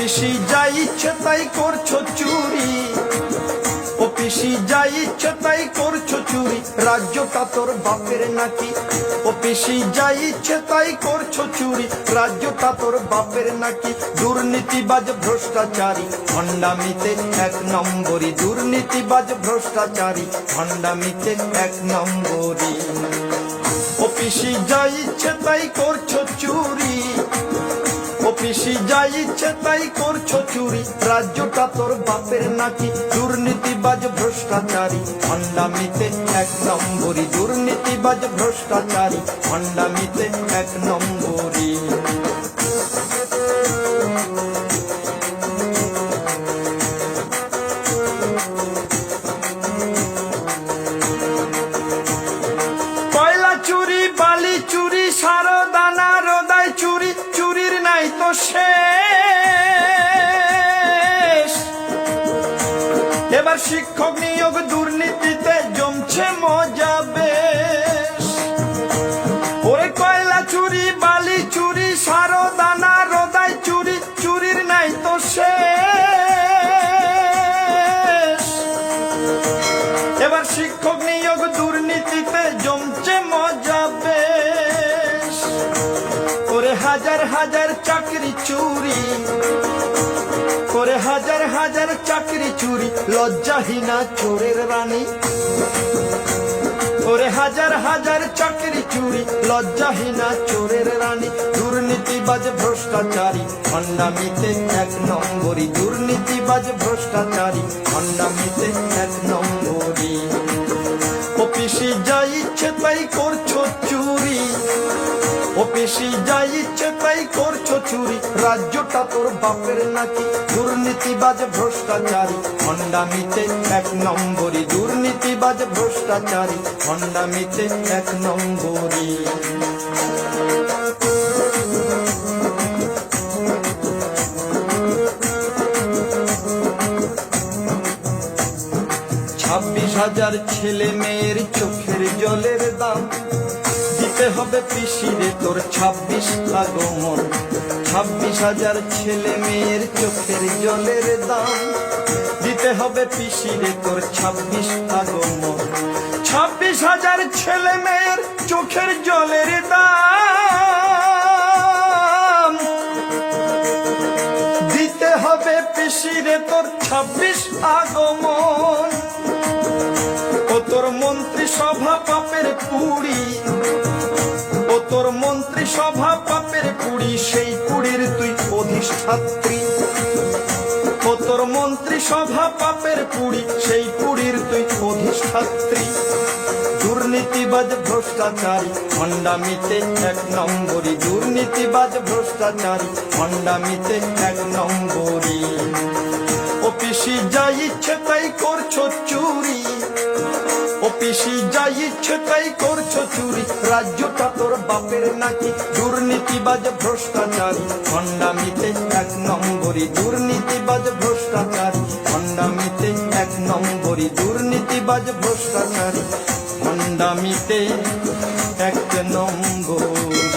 পিসি যা ইচ্ছে তাই করছো চুরি, ও পিসি যা ইচ্ছে তাই করছো চুরি, রাজ্যটা তোর বাপের নাকি? ও পিসি যা ইচ্ছে তাই করছো চুরি, রাজ্যটা তোর বাপের নাকি? দুর্নীতিবাজ ভ্রষ্টাচারী ভণ্ডামিতে এক নম্বরী, দুর্নীতিবাজ ভ্রষ্টাচারী ভণ্ডামিতে এক নম্বরী। ও পিসি যা ইচ্ছে তাই করছো চুরি, ও পিসি যা ইচ্ছে তাই করছো চুরি, রাজ্যটা তোর বাপের নাকি? দুর্নীতিবাজ ভ্রষ্টাচারী ভণ্ডামিতে এক নম্বরী, দুর্নীতিবাজ ভ্রষ্টাচারী ভণ্ডামিতে এক নম্বরী। কয়লা চুরি, বালি চুরি, সারদানা রোদাই চুরি, চুরির নাই তো শেষ। এবার শিক্ষক নিয়োগ দুর্নীতিতে জমছে মজা বেশ। ওরে কয়লা চুরি, বালি চুরি, সারদানা রোদাই চুরি, চুরির নাই তো শেষ। এবার শিক্ষক নিয়োগ দুর্নীতিতে জমছে মজা বেশ। ওরে হাজার হাজার চাকরি চুরি, করে হাজার হাজার চাকরি চুরি, লজ্জাহীনা চোরের রানী। ওরে হাজার হাজার চাকরি চুরি, লজ্জাহীনা চোরের রানী। দুর্নীতিবাজ ভ্রষ্টাচারী ভণ্ডামিতে এক নম্বরী, দুর্নীতিবাজ ভ্রষ্টাচারী ভণ্ডামিতে এক নম্বরী। ও পিসি যা ইচ্ছে তাই করছো চুরি, ও পিসি যা ইচ্ছে তাই করছো চুরি, রাজ্যটা তোর বাপের নাকি? দুর্নীতিবাজ ভ্রষ্টাচারী ভণ্ডামিতে এক নম্বরী, দুর্নীতিবাজ ভ্রষ্টাচারী ভণ্ডামিতে এক নম্বরী। 26,000 ছেলে মেয়ের চোখের জলের দাম দিতে হবে পিসিরে তোর 26 আগমন। 26,000 ছেলে মেয়ের চোখের জলের দাম দিতে হবে পিসিরে তোর 26 আগমন। 26,000 ছেলে মেয়ের চোখের জলের দাম দিতে হবে পিসিরে তোর 26 আগমন। ও তোর মন্ত্রী সভা পাপের পুড়ি, ও তোর মন্ত্রী সভা পাপের পুড়ি, সেই পুড়ির তুই অধিষ্ঠাত্রী। ও তোর মন্ত্রী সভা পাপের পুড়ি, সেই পুড়ির তুই অধিষ্ঠাত্রী। দুর্নীতিবাজ ভ্রষ্টাচারী ভণ্ডামিতে এক নম্বরী, দুর্নীতিবাজ ভ্রষ্টাচারী ভণ্ডামিতে এক নম্বরী। ও পিসি যা ইচ্ছে তাই করছো চুরি, ও পিসি যা ইচ্ছে তাই করছো চুরি, রাজ্যটা তোর বাপের নাকি? দুর্নীতিবাজ ভ্রষ্টাচারী ভণ্ডামিতে এক নম্বরী, দুর্নীতিবাজ ভ্রষ্টাচারী ভণ্ডামিতে এক নম্বরী, দুর্নীতিবাজ ভ্রষ্টাচারী ভণ্ডামিতে এক নম্বরী।